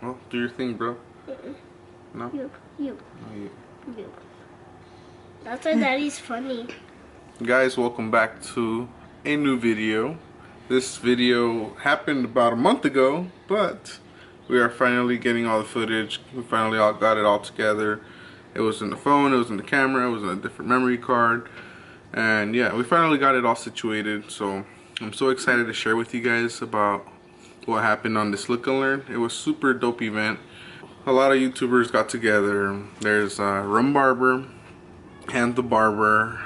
Well, do your thing, bro. No? You. That's why Daddy's funny. Guys, welcome back to a new video. This video happened about a month ago, but we are finally getting all the footage. We finally all got it all together. It was in the phone, it was in the camera, it was in a different memory card. And yeah, we finally got it all situated. So I'm so excited to share with you guys about what happened on this Look and Learn. It was super dope event. A lot of YouTubers got together. There's Barber and the Barber.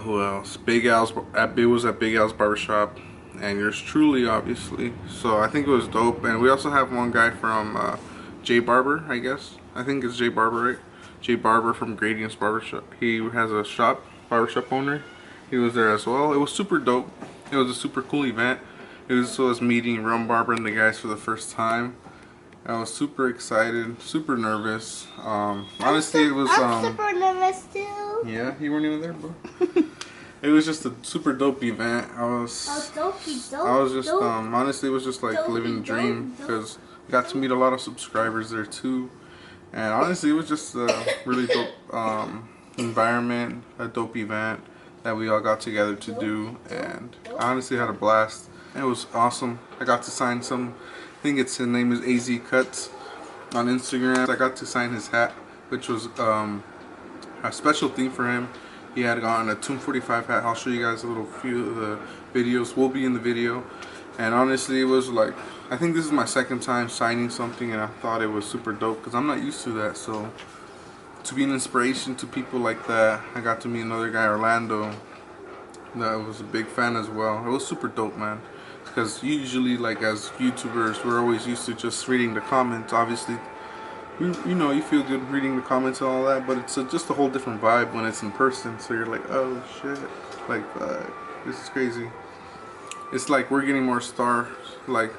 Who else? Big Al's. It was at Big Al's Barbershop, and yours truly, obviously. So I think it was dope. And we also have one guy from J Barber, I guess. I think it's J Barber, right? J Barber from Gradient's Barbershop. He has a shop, barbershop owner. He was there as well. It was super dope. It was a super cool event. It was us meeting Barber and the guys for the first time. I was super excited, super nervous. Honestly, it was. I'm super nervous too. Yeah, you weren't even there, bro. It was just a super dope event. I was just honestly, it was just like living the dream because I got to meet a lot of subscribers there too. And honestly, it was just a really dope environment, a dope event that we all got together to do, and I honestly had a blast. It was awesome. I got to sign some. I think his name is AZ Cuts on Instagram. I got to sign his hat, which was a special thing for him. He had gotten a Tomb 45 hat. I'll show you guys a little few of the videos. Will be in the video. And honestly, it was like, I think this is my second time signing something, and I thought it was super dope because I'm not used to that. So to be an inspiration to people like that, I got to meet another guy, Orlando, that was a big fan as well. It was super dope, man. Because usually, like as YouTubers, we're always used to just reading the comments. Obviously, you know, you feel good reading the comments and all that, but it's just a whole different vibe when it's in person. So you're like, oh shit, like this is crazy. It's like we're getting more stars, like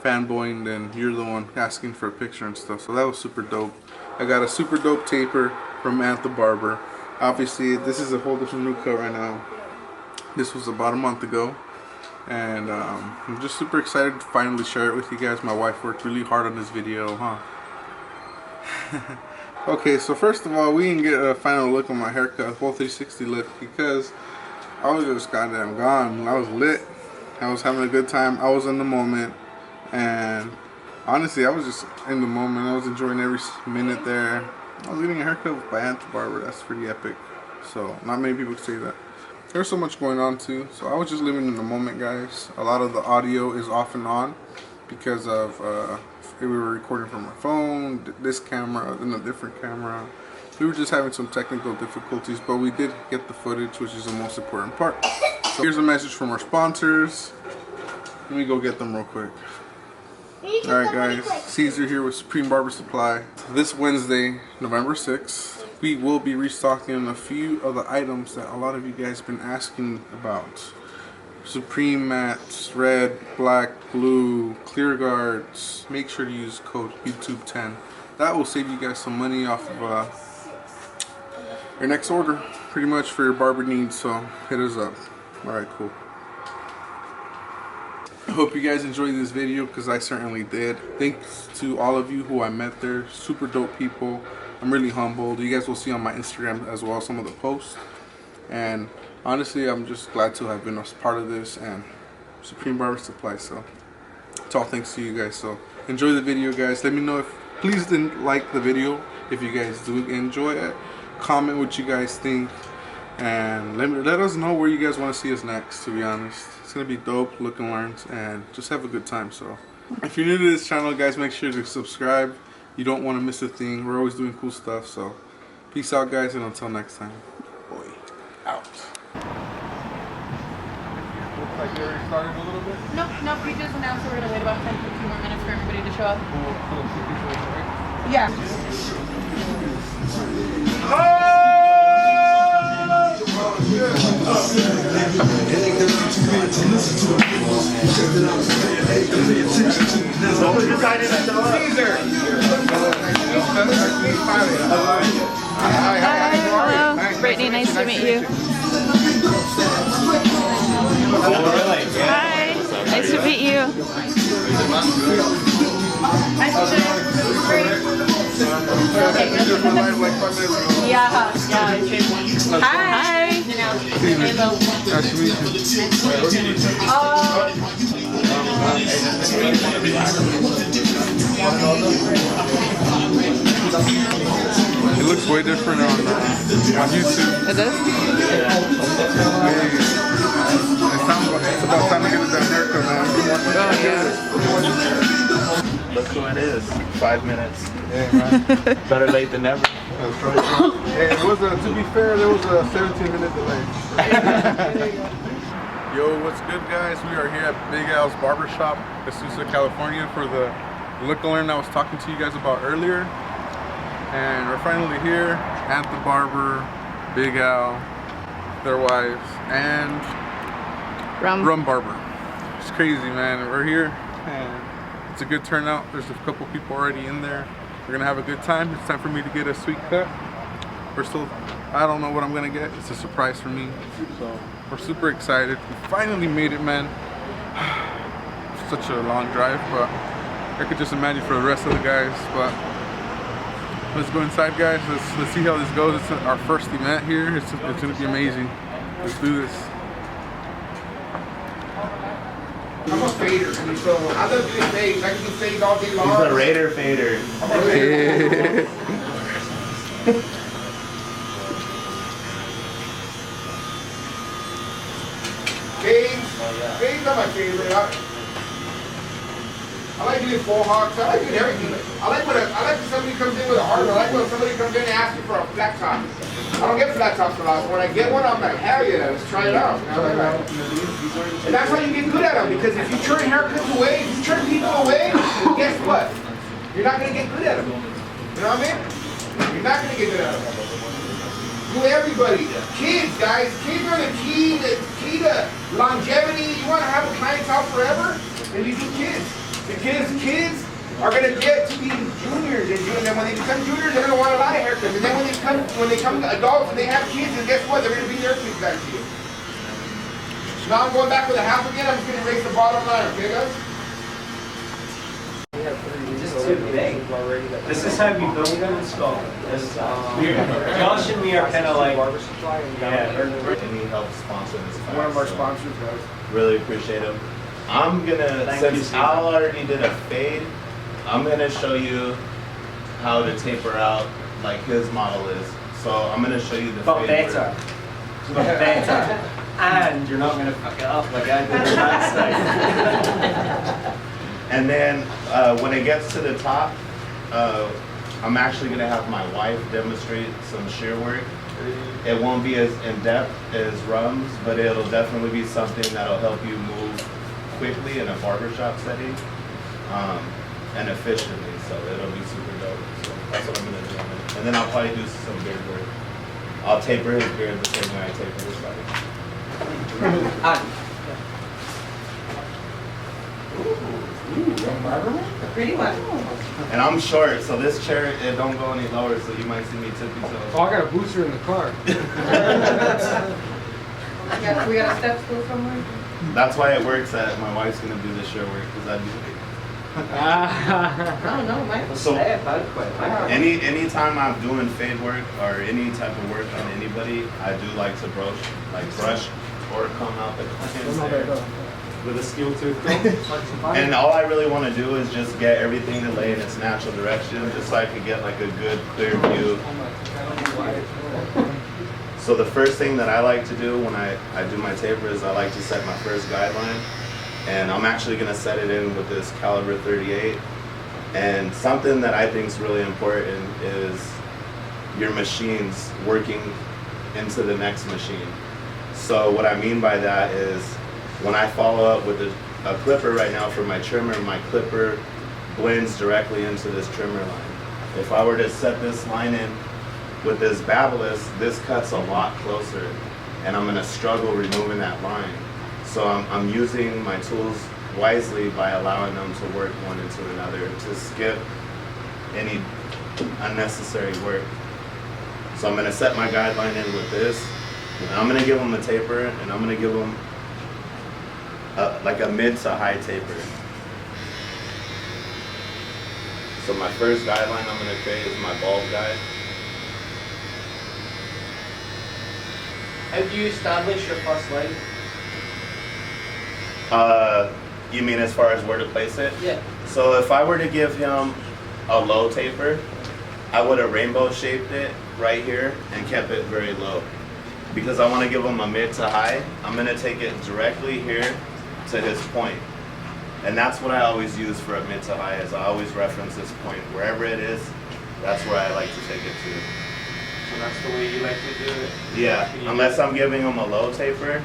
fanboying than you're the one asking for a picture and stuff. So that was super dope. I got a super dope taper from the Barber. Obviously, this is a whole different new cut right now. This was about a month ago. And I'm just super excited to finally share it with you guys. My wife worked really hard on this video, huh? Okay, so first of all, we didn't get a final look on my haircut, a full 360 look, because I was just goddamn gone. I was lit. I was having a good time. I was in the moment. And honestly, I was just in the moment. I was enjoying every minute there. I was getting a haircut by the Barber. That's pretty epic. So, not many people say that. There's so much going on too, so I was just living in the moment, guys. A lot of the audio is off and on because of we were recording from my phone, this camera, and a different camera. We were just having some technical difficulties, but we did get the footage, which is the most important part. So here's a message from our sponsors. Let me go get them real quick. Alright guys, Cesar here with Supreme Barber Supply. This Wednesday, November 6th. We will be restocking a few of the items that a lot of you guys have been asking about. Supreme mats, red, black, blue, clear guards. Make sure to use code YouTube10. That will save you guys some money off of your next order, pretty much for your barber needs, so hit us up. Alright, cool. I hope you guys enjoyed this video because I certainly did. Thanks to all of you who I met there. Super dope people. I'm really humbled. You guys will see on my Instagram as well some of the posts. And honestly, I'm just glad to have been a part of this and Supreme Barber Supply. So it's all thanks to you guys. So enjoy the video, guys. Let me know if please didn't like the video. If you guys do enjoy it, comment what you guys think, and let us know where you guys want to see us next. To be honest, it's gonna be dope, Look and Learns, and just have a good time. So if you're new to this channel, guys, make sure to subscribe. You don't want to miss a thing. We're always doing cool stuff. So peace out, guys, and until next time. Boy, out. Looks like you already started a little bit? Nope, we just announced we're going to wait about 10-15 more minutes for everybody to show up. Yeah. Cesar! Hello, Brittany, nice to meet you. Hi, nice to meet you. Hi, Cesar. Nice to meet you. It looks way different on YouTube. It does? It's about time to get that haircut, man. Oh, yeah. Look who it is. 5 minutes. Yeah, man. Better late than never. That's right. Hey, it was to be fair, there was a 17-minute delay. Yo, what's good, guys? We are here at Big Al's Barbershop, Cesar, California, for the look and learn I was talking to you guys about earlier. And we're finally here at the barber, Big Al, their wives, and Rum Barber. It's crazy, man. We're here, and it's a good turnout. There's a couple people already in there. We're gonna have a good time. It's time for me to get a sweet cut. I don't know what I'm gonna get. It's a surprise for me. So we're super excited. We finally made it, man. Such a long drive, but I could just imagine for the rest of the guys. But let's go inside, guys. Let's see how this goes. It's our first event here. It's gonna be amazing. Let's do this. I'm a fader, so I love doing fades. I can do fades all day long. He's a Raider fader. Fades are my favorite. I like doing full hogs. I like doing everything. I like when somebody comes in with a hard one. I like when somebody comes in and asks me for a flat top. I don't get flat tops a lot. So when I get one, I'm like, hell yeah, let's try it out. And that's how you get good at them. Because if you turn haircuts away, if you turn people away, guess what? You're not going to get good at them. You know what I mean? You're not going to get good at them. Do everybody. Kids, guys. Kids are the key to longevity. You want to have a clientele forever? Then you do kids. The kids are going to get to be juniors, and then when they become juniors, they're going to want a lot of haircuts. And then when they come adults and they have kids, and guess what? They're going to be their kids back to you. Now I'm going back with a half again. I'm just going to raise the bottom line, okay, guys? Just too big. This is how you build them and sculpt. Josh and me are kind of like, Any help sponsor this class? One of our sponsors, guys. Really appreciate him. I'm gonna, since Al already did a fade, I'm gonna show you how to taper out like his model is. So I'm gonna show you the but fade. better. But better. And you're not gonna fuck it up like I did last time. And then when it gets to the top, I'm actually gonna have my wife demonstrate some shear work. It won't be as in-depth as Rum's, but it'll definitely be something that'll help you move quickly in a barbershop setting and efficiently, so it'll be super dope. So that's what I'm gonna do. And then I'll probably do some beard work. I'll taper his beard the same way I taper his body. Pretty much. And I'm short, so this chair, it don't go any lower, so you might see me tippy toes. Oh, I got a booster in the car. We got a step stool somewhere? That's why it works that my wife's gonna do this shear work, because I'd be No, mine was So- bad, but anytime I'm doing fade work or any type of work on anybody, I do like to brush or comb out the client's hair with a steel tooth comb. And all I really want to do is just get everything to lay in its natural direction, just so I could get like a good clear view. So the first thing that I like to do when I do my taper is I like to set my first guideline. And I'm actually going to set it in with this caliber 38. And something that I think is really important is your machines working into the next machine. So what I mean by that is when I follow up with a clipper right now for my trimmer, my clipper blends directly into this trimmer line. If I were to set this line in with this Babyliss, this cuts a lot closer, and I'm going to struggle removing that line. So I'm using my tools wisely by allowing them to work one into another to skip any unnecessary work. So I'm going to set my guideline in with this, and I'm going to give them a taper, and I'm going to give them like a mid to high taper. So my first guideline I'm going to create is my bulb guide. How do you establish your first line? You mean as far as where to place it? Yeah. So if I were to give him a low taper, I would have rainbow shaped it right here and kept it very low. Because I want to give him a mid to high, I'm going to take it directly here to his point. And that's what I always use for a mid to high, is I always reference this point. Wherever it is, that's where I like to take it to. So that's the way you like to do it? Yeah, unless I'm giving him a low taper,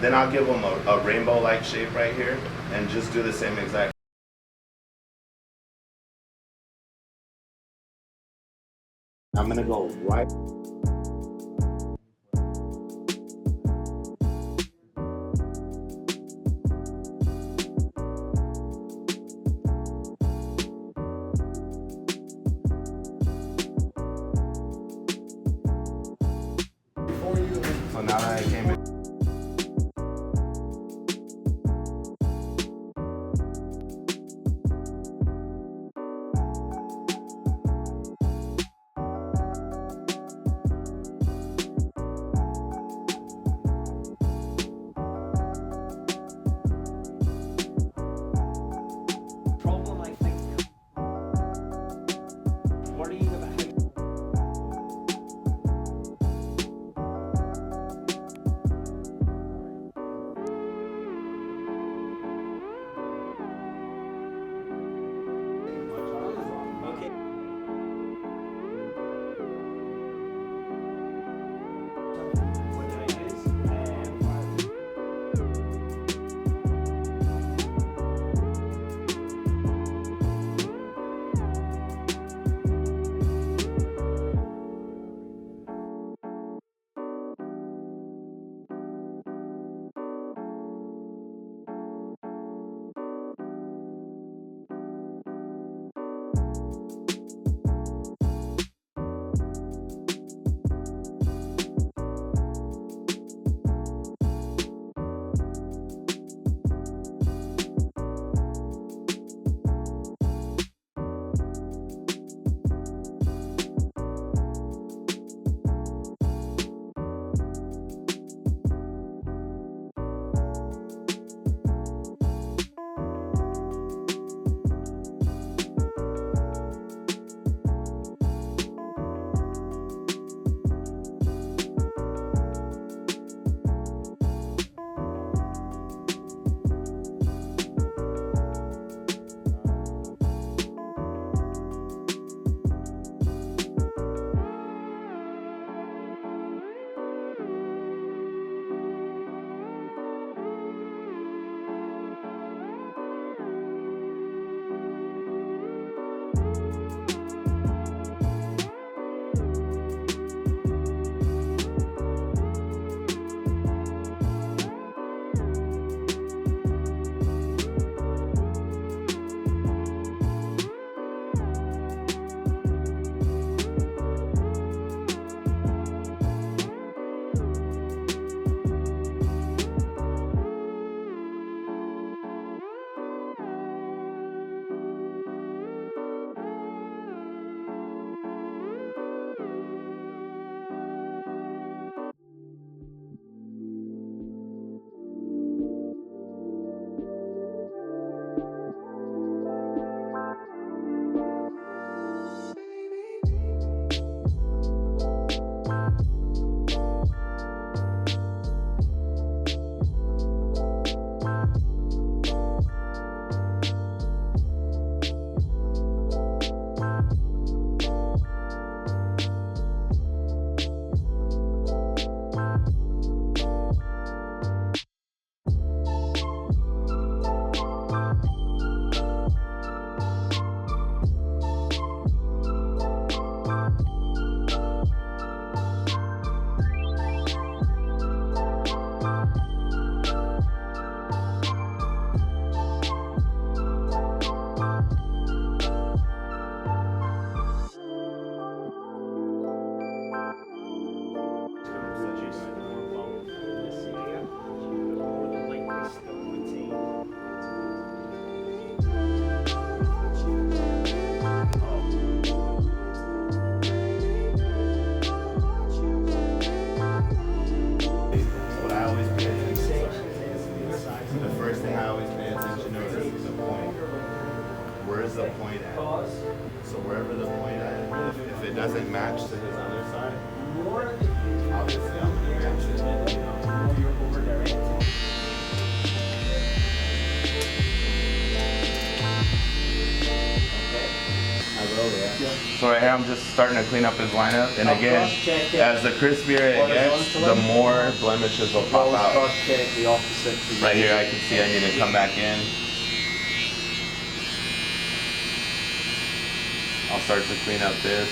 then I'll give him a rainbow-like shape right here and just do the same exact. I'm gonna go right. So now that I came in. Problem, I think, worrying about how where's the point at? So wherever the point at, if it doesn't match to his other side, obviously I'm gonna match it. You know, you're over directing. So right here I'm just starting to clean up his lineup, and again, as the crispier it gets, the more blemishes will pop out. Right here I can see I need to come back in. I'll start to clean up this.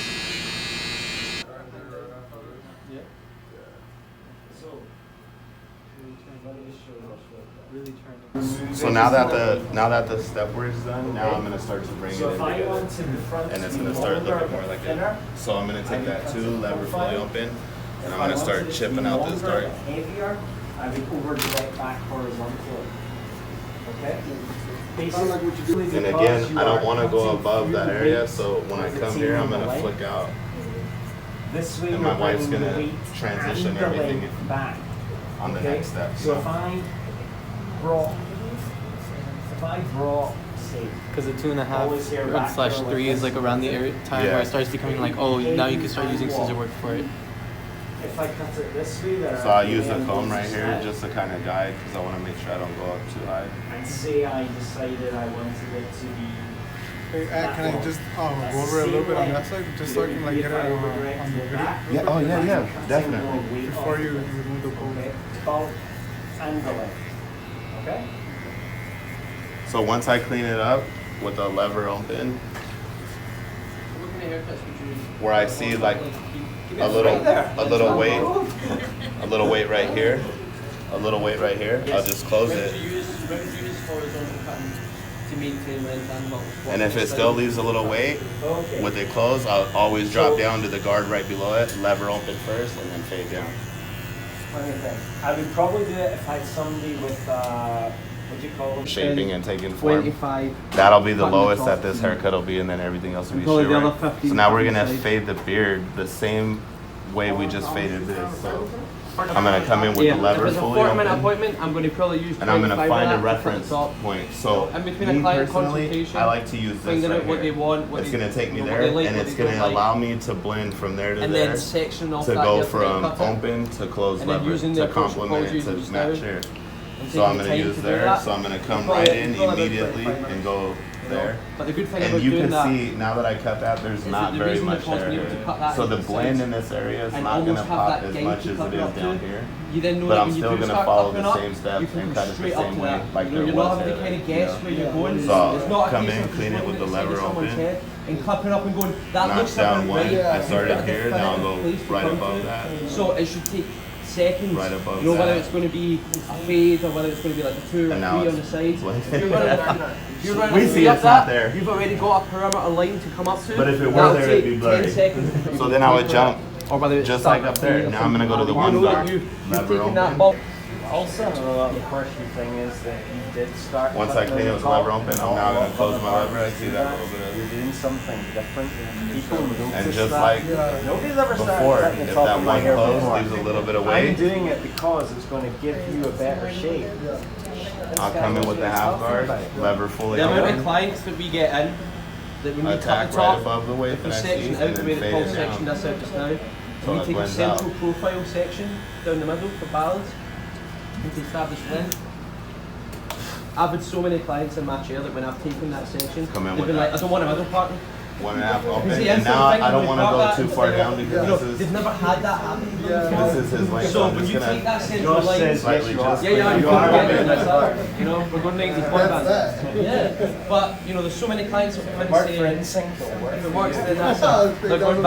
So now that the step work's done, now I'm gonna start to bring it in together, and it's gonna start looking more like it. So I'm gonna take that 2 lever fully open, and I'm gonna start chipping out this dart. Heavier, I would over direct back horizontally. Okay. And again, I don't want to go above that area, so when I come here, I'm gonna flick out, and my wife's gonna transition everything back on the next step. So if I brought, say, because the 2.5/3 is like around the time where it starts becoming like, oh, now you can start using scissor work for it. If I cut it this way, so I'll use the comb right here just to kind of guide, because I want to make sure I don't go up too high. And say I decided I wanted it to be. Hey, can I just go over a little bit on that side, just so I can like get it on the video? Yeah. Oh yeah, definitely. Before you remove the comb. Bolt and the left. Okay. So once I clean it up with the lever open, where I see like a little weight right here, I'll just close it. And if it still leaves a little weight with it closed, I'll always drop down to the guard right below it, lever open first, and then fade down. I would probably do it if I had somebody with what do you call them? Shaping and taking form. 25. That'll be the lowest that this haircut will be, and then everything else will be short. So now we're gonna fade the beard the same way we just faded this. So I'm gonna come in with the lever fully open. If it's a 4-minute appointment, I'm going to probably use. And I'm gonna find a reference point. So in between a me client personally, consultation, I like to use this finding right out what here. they want, It's gonna take me there, and it's gonna allow me to blend from there to and there, then section off to that go here from cut it. open to closed And then lever using to the approach complement pose it to used match now. here. And So I'm taking gonna time use to do there. that. So I'm gonna come Probably- right in probably about immediately 5 minutes. and go there. But the good thing And about you doing can that, see now that I cut that, there's not the very reason much it costs hair me to here. cut that So the into blend size in this area is and not gonna almost have pop that as guide much to as cut it it is up down to. here. You then know But that I'm when you still do gonna start follow clipping the up, same steps you can and go cut it the straight up same to way that. like there You're was not having to there. kind of guess where you're going. So It's not a come case in, of just clean it going with the inside of lever someone's open. head and clipping up and going, that Notch looks down about one. right. I started You've got to here, fit now it I'll in go place to right come above to. that. So it should take seconds. Right above you know, whether that. it's going to be a fade or whether it's going to be like a 2 or And 3 now on it's the sides. blended. If you're running We a see three up it's not that, there. you've already got a perimeter line to come up to. But if it were That'll there, it'd take be blurry. 10 seconds. So then I would jump Or whether it's just like starting up there. to Now I'm gonna go to the you one know guard. that you've Lever taken that open. bulk. Also, the quirky thing is that you did start. Once I clean it with the lever open, I'm now gonna close my lever. I see that little You're bit doing something different. People notice And just that. like Nobody's ever started before, cutting the if top that of my one hair close before. leaves a little bit of I'm weight, doing it because it's going to give you a better shape. I'll come in with the half guard, lever fully The amount of open, clients that we get in, that when we cut attack the right top, above the weight if we that I see, section out and the then way the fade Paul it sectioned down. us out just now, So we it take a blends central out. profile section down the middle for balance, and to establish length. I've had so many clients in my chair that when I've taken that section, Come in they've with been that. like, I don't want a middle partner. 1.5 open, Because the and instant now thing I don't when want we to got go that, too it's far like, down you know, because this they've never had that happen to them before. is his length. So I'm when just you gonna take that central Josh line, says slightly just yeah, yeah, you you are can a bit. that's that. You know, we're going 90s point bands. Yeah, but you know, there's so many clients that come in and Work say, for NSYNC or work if for it works, you. then that's it. They're going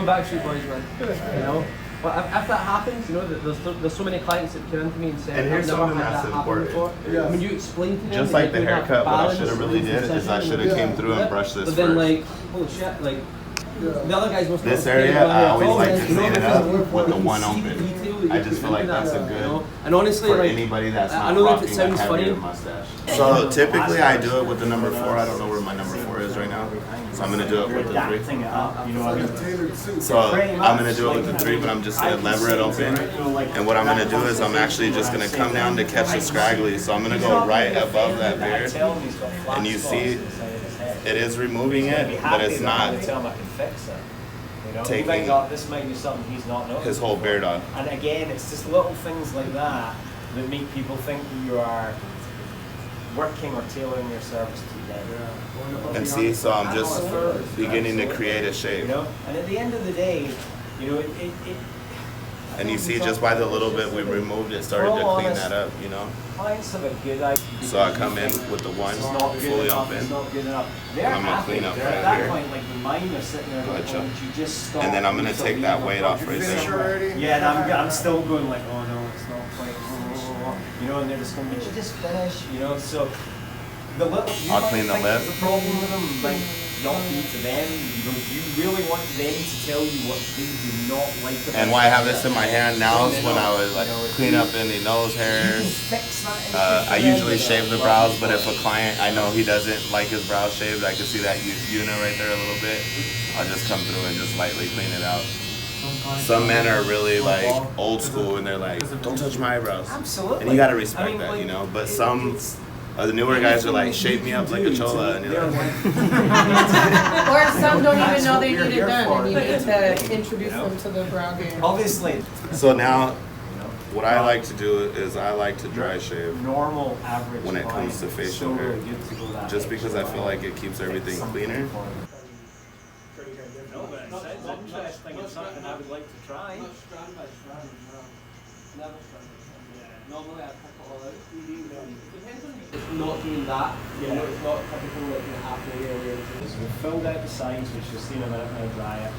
back Street Boys, man. You know? But if that happens, you know, there's so many clients that come into me and say, And here's I've never something had that's that happen important. before. When you explain to them, Just that like the you're doing that haircut, what I balance should have really and did is I precision, should have came through and brushed this but then first. like, holy shit, like, the other guys must This have area, I always like to you know, clean it because up you with the can one see the open. detail that I you're just feel like doing that's a that, good, you know? And honestly, for like, anybody that's I not know that rocking it a sounds heavier funny. mustache. So typically I do it with the number 4. I don't know where my number 4 is right now. So I'm gonna do it with the 3. Adapting it up, you know what I mean? So I'm gonna do it with the 3, but I'm just gonna lever it open. And what I'm gonna do is I'm actually just gonna come down to catch the scraggly. So I'm gonna go right above that beard. And you see it is removing it, but it's not tell him I can fix it. You know, taking this might be something he's not noticed. his whole beard on. And again, it's just little things like that that make people think that you are working or tailoring your service to them. And see, so I'm just beginning to create a shape. You know, and at the end of the day, you know, and you see, just by the little bit we removed, it started to clean that up, you know? Clients have a good idea. So I come in with the one fully open. It's not good enough. They're I'm gonna happy. clean up They're right at that here. point, like the mine are sitting there like, Gotcha. you just stop. And then I'm gonna take that weight off right there. Yeah, and I'm still going like, oh no, it's not quite, you know, and they're just going, did you just finish? You know, so the little, I'll clean the lip. The problem with them might not be to them. You really want them to tell you what they do not like about And why I have this in my hair now is when I was like clean up any nose hairs. I usually shave the brows, but if a client I know he doesn't like his brows shaved, I can see that unit right there a little bit. I'll just come through and just lightly clean it out. Some men are really like old school and they're like, don't touch my eyebrows. Absolutely. And you gotta respect that, you know. But some the newer guys are like, shape me up like a chola, and you're like, Or some don't even know they need it done, and you need to introduce them to the brow game. Obviously. So now, what I like to do is I like to dry shave Normal, average when it comes to facial hair, just because I feel like it keeps everything cleaner. No, but it sounds interesting. It's something I would like to try. Normally I pick it all out. It's not doing that. You know, it's not typical like halfway area. So we've filled out the sides, which you'll see in a minute when I dry it.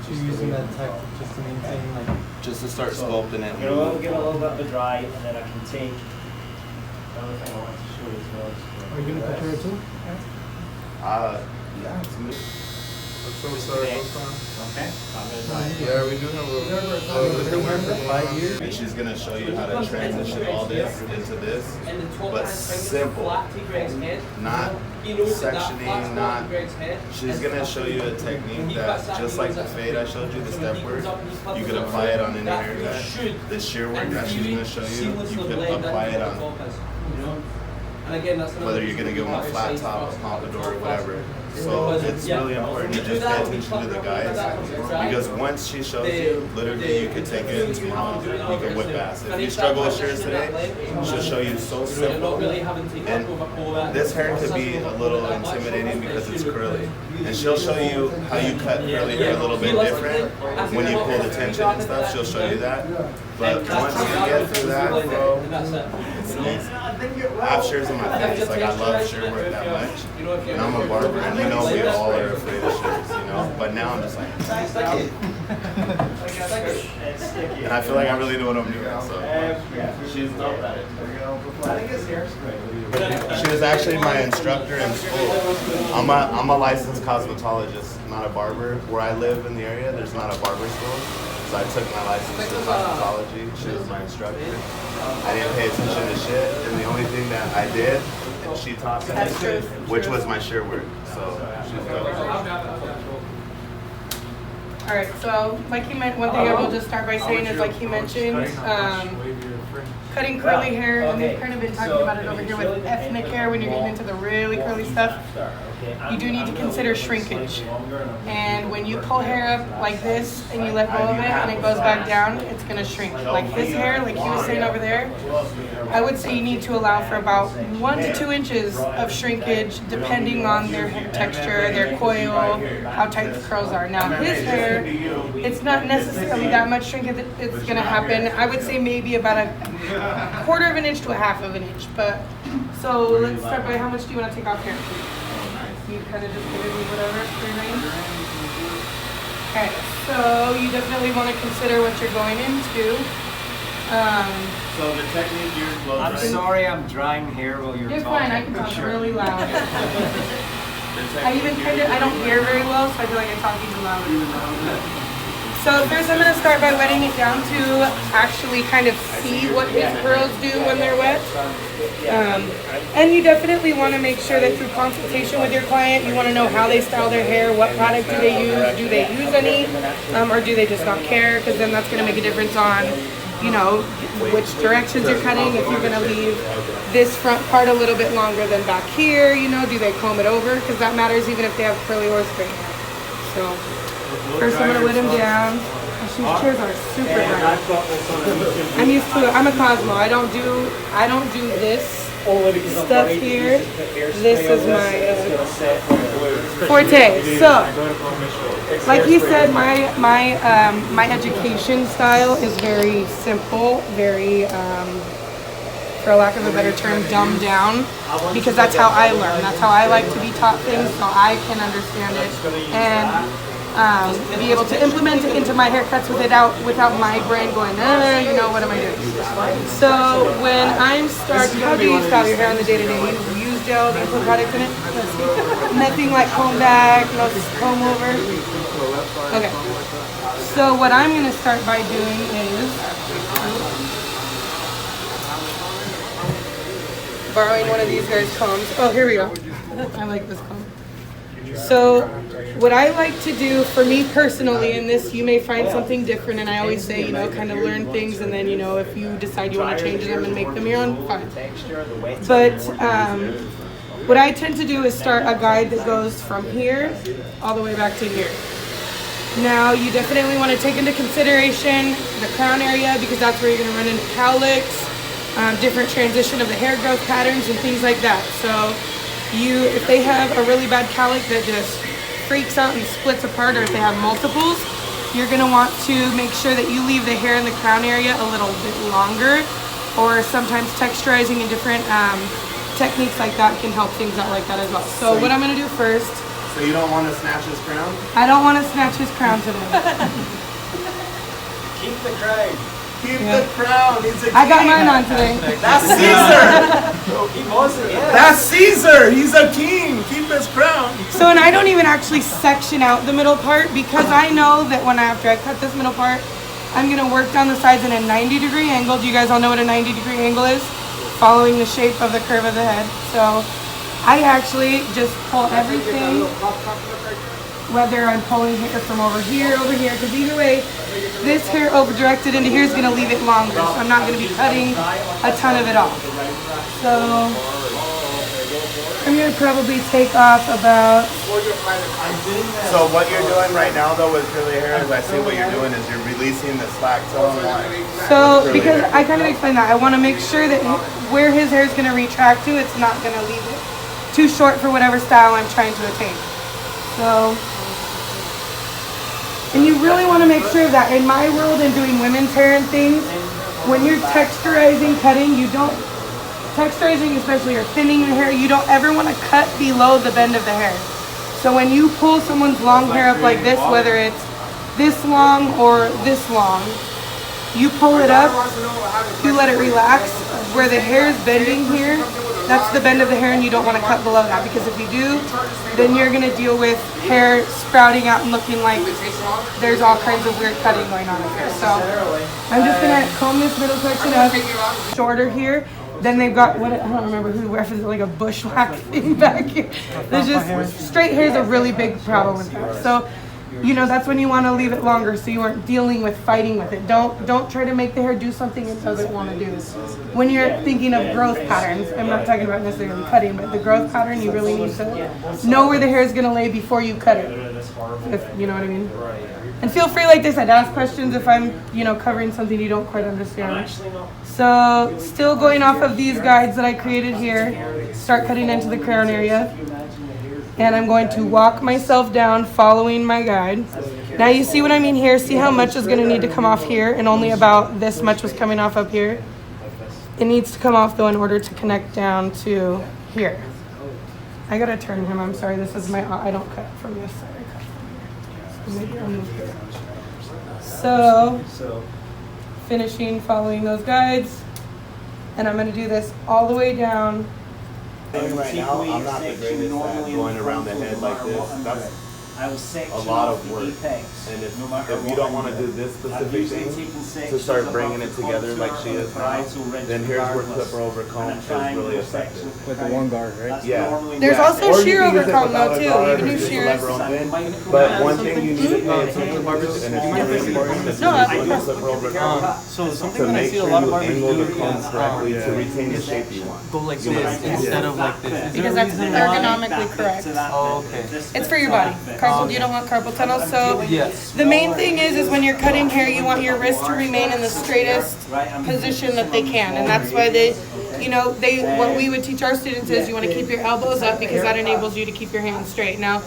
You're using that tech just to maintain like. Just to start sculpting it. We'll give it a little bit of a dry, and then I can take the other thing I want to show you as well. Are you gonna prepare it too? Yeah, it's me. I'm so sorry. Okay. I'm gonna dry it. Yeah, we do have a And she's gonna show you how to transition all this into this, And the top but hand thing is simple, flat to Greg's head. not He knows that sectioning, flat's flat not. to Greg's head. She's gonna show you a technique that, just like the fade I showed you, the step work, you could apply it on any haircut. The shear work that she's gonna show you, you could apply it on And again, that's whether you're gonna give them a flat top, a pompadour, or whatever. So it's really important to just pay attention to the guys, because once she shows you, literally you could take it tomorrow, you could whip ass. If you struggle with shears today, she'll show you so simple. And this hair could be a little intimidating because it's curly. And she'll show you how you cut curly hair a little bit different. When you pull the tension and stuff, she'll show you that. But once you get through that, bro, it's easy. I have shears in my face, like I love shear work that much. And I'm a barber, and you know we all are afraid of shears, you know? But now I'm just like, and I feel like I really know what I'm doing, so. She's not bad. She was actually my instructor in school. I'm a licensed cosmetologist, not a barber. Where I live in the area, there's not a barber school. So I took my license for cosmetology. She was my instructor. I didn't pay attention to shit, and the only thing that I did, and she taught me, which was my shear work. So she's dope. Alright, so like he meant, one thing I will just start by saying is like he mentioned, cutting curly hair, and we've kind of been talking about it over here with ethnic hair when you're getting into the really curly stuff. You do need to consider shrinkage. And when you pull hair up like this and you let go of it and it goes back down, it's going to shrink. Like this hair, like he was saying over there, I would say you need to allow for about 1 to 2 inches of shrinkage depending on their hair texture, their coil, how tight the curls are. Now his hair, it's not necessarily that much shrinkage that's going to happen. I would say maybe about a 1/4 of an inch to a 1/2 of an inch. But so let's start by how much do you want to take off here? You kind of just give me whatever free range. Okay, so you definitely want to consider what you're going into. So the technique you're blow I'm drying. sorry I'm drying hair while you're You're talking. fine, I can talk Sure. really loud. I even kind of, I don't hear very well, so I feel like I talk even louder. So first I'm going to start by wetting it down to actually kind of see what his curls do when they're wet. And you definitely want to make sure that through consultation with your client, you want to know how they style their hair, what product do they use any, or do they just not care, because then that's going to make a difference on you know, which directions you're cutting. If you're gonna leave this front part a little bit longer than back here, you know, do they comb it over? Because that matters even if they have curly or straight hair. So first I'm gonna wet him down. These chairs are super dry. I'm used to it. I'm a Cosmo. I don't do this stuff here. This is my forte. So, like he said, my education style is very simple, very, for lack of a better term, dumbed down, because that's how I learn. That's how I like to be taught things, so I can understand it and be able to implement it into my haircuts without my brain going, you know, what am I doing? So when I'm starting, how do you style your hair on the day-to-day? You use gel, do you put products in it? Nothing like comb back, no comb over? Okay. So what I'm going to start by doing is borrowing one of these guys' combs. Oh, here we go. I like this comb. So what I like to do for me personally, in this you may find something different, and I always say, you know, kind of learn things, and then, you know, if you decide you want to change them and make them your own, fine. But what I tend to do is start a guide that goes from here all the way back to here. Now you definitely want to take into consideration the crown area, because that's where you're going to run into cowlicks, different transition of the hair growth patterns and things like that. So if they have a really bad cowlick that just freaks out and splits apart, or if they have multiples, you're going to want to make sure that you leave the hair in the crown area a little bit longer, or sometimes texturizing and different techniques like that can help things out like that as well. So what I'm going to do first. So you don't want to snatch his crown? I don't want to snatch his crown today. Keep the crown. Keep the crown. He's a king. I got mine on today. That's Cesar. He wasn't, yeah. That's Cesar. He's a king. Keep his crown. So, and I don't even actually section out the middle part, because I know that after I cut this middle part, I'm going to work down the sides in a 90-degree angle. Do you guys all know what a 90-degree angle is? Following the shape of the curve of the head. So I actually just pull everything, whether I'm pulling hair from over here, because either way, this hair over directed into here is going to leave it longer, so I'm not going to be cutting a ton of it off. So I'm going to probably take off about... So what you're doing right now, though, with curly hair, is I see what you're doing is you're releasing the slack tone. So, because I kind of explained that, I want to make sure that where his hair is going to retract to, it's not going to leave it too short for whatever style I'm trying to attain. So, and you really want to make sure that in my world and doing women's hair and things, when you're texturizing, cutting, you don't, texturizing especially, or thinning the hair, you don't ever want to cut below the bend of the hair. So when you pull someone's long hair up like this, whether it's this long or this long, you pull it up, you let it relax, where the hair is bending here, that's the bend of the hair, and you don't want to cut below that, because if you do, then you're going to deal with hair sprouting out and looking like there's all kinds of weird cutting going on here. So I'm just going to comb this middle section up shorter here. Then they've got, I don't remember who referenced it, like a bushwhack thing back here. There's just, straight hair is a really big problem with that. So, you know, that's when you want to leave it longer, so you aren't dealing with fighting with it. Don't try to make the hair do something it doesn't want to do. When you're thinking of growth patterns, I'm not talking about necessarily cutting, but the growth pattern, you really need to know where the hair is going to lay before you cut it, if you know what I mean. And feel free, like this, I'd ask questions if I'm, you know, covering something you don't quite understand. So, still going off of these guides that I created here, start cutting into the crown area. And I'm going to walk myself down following my guide. Now you see what I mean here? See how much is going to need to come off here, and only about this much was coming off up here? It needs to come off though in order to connect down to here. I gotta turn him, I'm sorry, this is my, I don't cut from this side, I cut from here. So maybe I'll move here. So, finishing following those guides, and I'm gonna do this all the way down. Right now, I'm not the greatest at going around the head like this. I will section a lot off of the work. apex, And no matter if you what don't I'm want to do doing. this I've specific usually thing taken to sections start bringing above it the together like contour she of is the now, bridal ridge then here's where regardless. clipper over comb And I is try and really go effective. section With the one guard, right? That's Yeah. normally There's where I also Or you sheer can use over it comb without though a too. guard You can or use just a shears. lever on bend. But one thing you need to pay attention to, and it's really important, is No, when you do that's- clipper over comb, So something to that I make see a sure lot of you barbers angle the do comb is correctly to retain the shape you want. go like You this must- instead of like this. Is there Because a that's reason why? ergonomically correct. Oh, okay. It's for your body. Carpal, you don't want carpal tunnel. So Yes. the main thing is when you're cutting hair, you want your wrist to remain in the straightest position that they can, and that's why what we would teach our students is you want to keep your elbows up because that enables you to keep your hands straight. Now,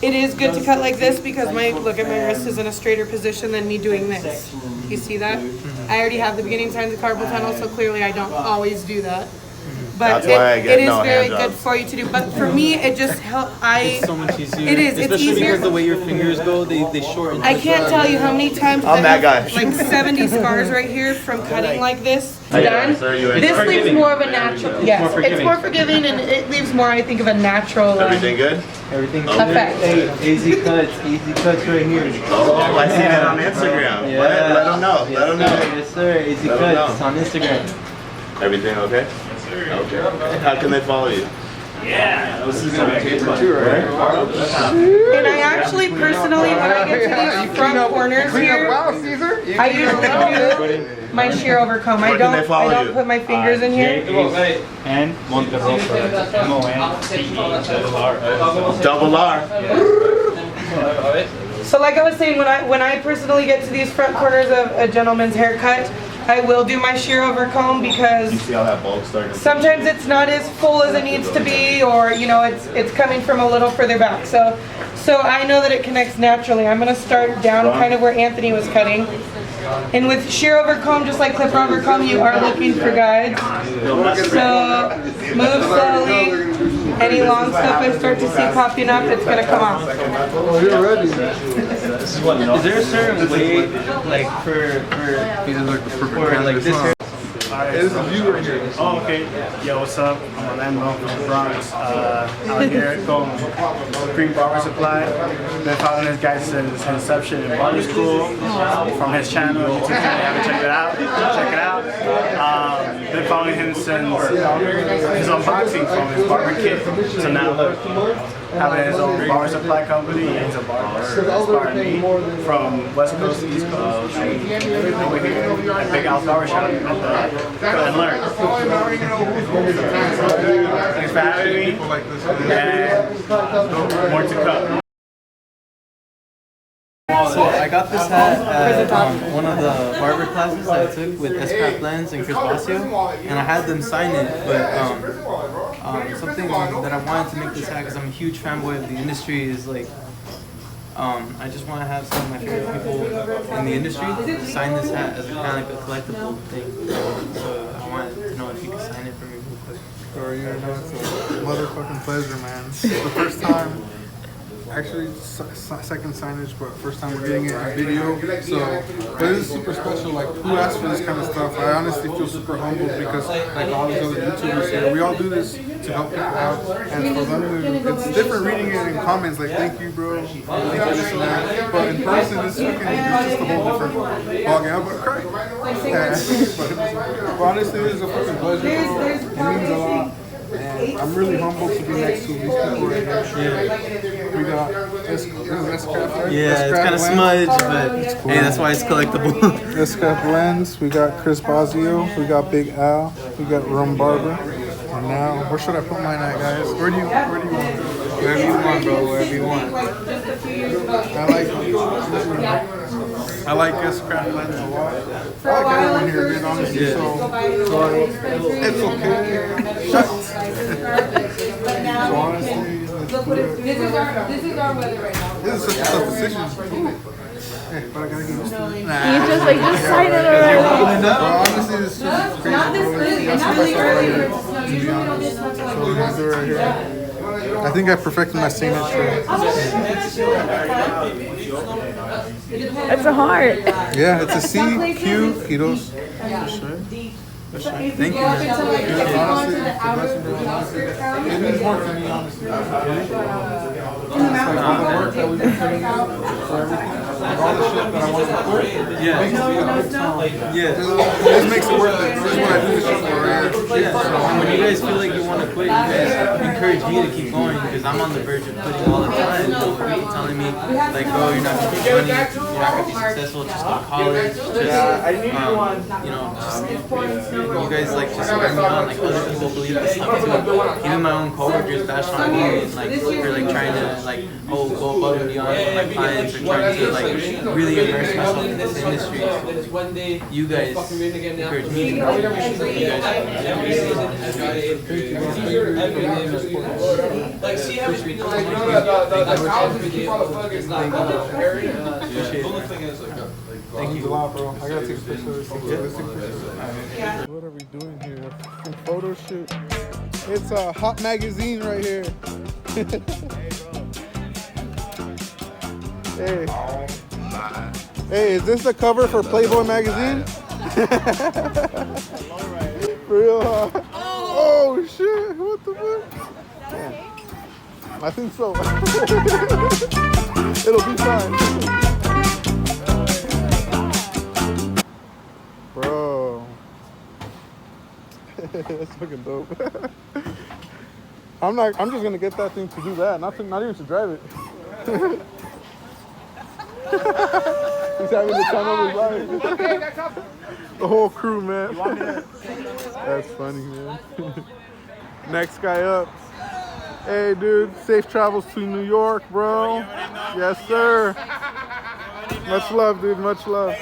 it is good to cut like this because look at my wrist is in a straighter position than me doing this. You see that? I already have the beginning signs of carpal tunnel, so clearly I don't always do that. But That's why I get it is no very hand good jobs. for you to do. But for me, it just helps. It's so much easier. It is. It's Especially easier. because the way your fingers go, they shorten. I can't tell you how many times I'm that guy. like 70 scars right here from cutting like this. I Done. sir, you This enjoy leaves it? more of a natural. Yes, it's more forgiving and it leaves more, I think, of a natural Everything good? Everything's effect. Hey, easy cuts right here. Oh, I seen it on Instagram. Yeah. Let them know. Let them know. Yes, sir. Easy Let 'em cuts know. on Instagram. Everything okay? Okay. How can they follow you? And I actually personally, when I get to these front corners here, Wow, Cesar. I usually do my sheer over comb. I Where can they don't follow you? put my fingers in here. And Monterosa. Double R. So like I was saying, when I personally get to these front corners of a gentleman's haircut, I will do my sheer over comb because You see how that bulk started? sometimes it's not as full as it needs to be, or it's coming from a little further back. So I know that it connects naturally. I'm gonna start down kind of where Anthony was cutting. And with sheer over comb, just like clipper over comb, you are looking for guides. So move slowly. Any long stuff I start to see popping up, it's gonna come off. Oh, you're ready. Is there a certain way, like for like this hair? This is you right here. Oh, okay. Yo, what's up? I'm Orlando from the Bronx. Out here at Green Barber Supply. Been following this guy since his inception in barber school. From his channel, YouTube channel. You haven't checked it out? Check it out. Been following him since his unboxing from his barber kit. So now having his own barber supply company. He's a barber. Inspired me from West Coast to East Coast. Over here at Big Al's Barbershop. And learn. Thanks for having me. And more to come. So I got this hat at one of the barber classes that I took with S. Lens and Chris Basio, and I had them sign it. But something that I wanted to make this hat because I'm a huge fanboy of the industry is like. I just want to have some of my favorite people in the industry sign this hat as a kind of like a collectible thing. So I wanted to know if you could sign it for me real quick. Or you know, it's a motherfucking pleasure, man. It's the first time, actually second signage, but first time we're getting it in video. So, but this is super special. Like, who asked for this kind of stuff? I honestly feel super humbled because, like all these other YouTubers here, we all do this to help people out. And for them, it's different reading it in comments like, "Thank you, bro. Thank you, this and that." But in person, it's just a whole different ballgame. I'm gonna cry. But honestly, it is a fucking pleasure. It means a lot. And I'm really humbled to be next to these people right here. We got S-Craft, right? Yeah, it's kind of smudged, but hey, that's why it's collectible. S-Craft Lens, we got Chris Basio, we got Big Al, we got Barber. And now, where should I put mine at, guys? Where do you want it? Wherever you want, bro, wherever you want. I like S-Craft Lens a lot. I like everyone here, man, honestly, so it's okay. So honestly, This is our weather right now. this is such a tough decision. Hey, but I gotta get used to it. You just sign it already. But honestly, this is crazy. Not this early. It's really early for it to snow. Usually we don't get snow till like So we're gonna do it right here. I think I perfected my signature. It's a heart. Yeah, it's a C, Q, Kitos. For sure. For sure. Thank you, man. Honestly, it means more to me, honestly. all the work that we've been putting in for everything, and all the shit that I want to quit. Yeah. Makes me Yeah. This makes it worth it. This is what I do this shit for, right? Yeah, so when you guys feel like you want to quit, you guys encourage me to keep going because I'm on the verge of quitting all the time. You're telling me, like, oh, you're not going to make money, you're not going to be successful, just go to college, just, you know, just, you guys, like, just bring me on, like, other people believe this stuff too. Even my own coworkers bash on me, and, like, they're, like, trying to, like, oh, go above and beyond with my clients, or trying to, like, really immerse myself in this industry. So you guys encourage me to continue. You guys like, see how it's Thank you a lot, bro. I gotta take a picture of this. What are we doing here? A photo shoot. It's a hot magazine right here. Hey. Hey, is this the cover for Playboy magazine? For real, huh? Oh shit! What the fuck? Damn. I think so. It'll be fine. Bro. That's fucking dope. I'm just gonna get that thing to do that, not even to drive it. He's having the time of his life. The whole crew, man. That's funny, man. Next guy up. Hey, dude. Safe travels to New York, bro. Yes, sir. Much love, dude. Much love.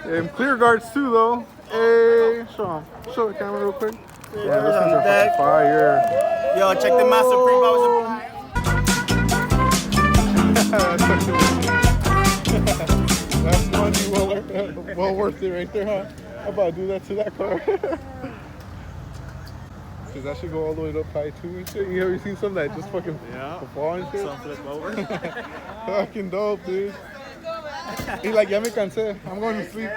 And clear guards too, though. Hey, show him. Show the camera real quick. Yeah, this one's fucking fire. Yo, check the master pre-bows. That's money well worth it right there, huh? I'm about to do that to that car. Cause that should go all the way up high too and shit. You ever seen some that just fucking fall and shit? Some flip over. Fucking dope, dude. He's like, ya me cansé. I'm going to sleep.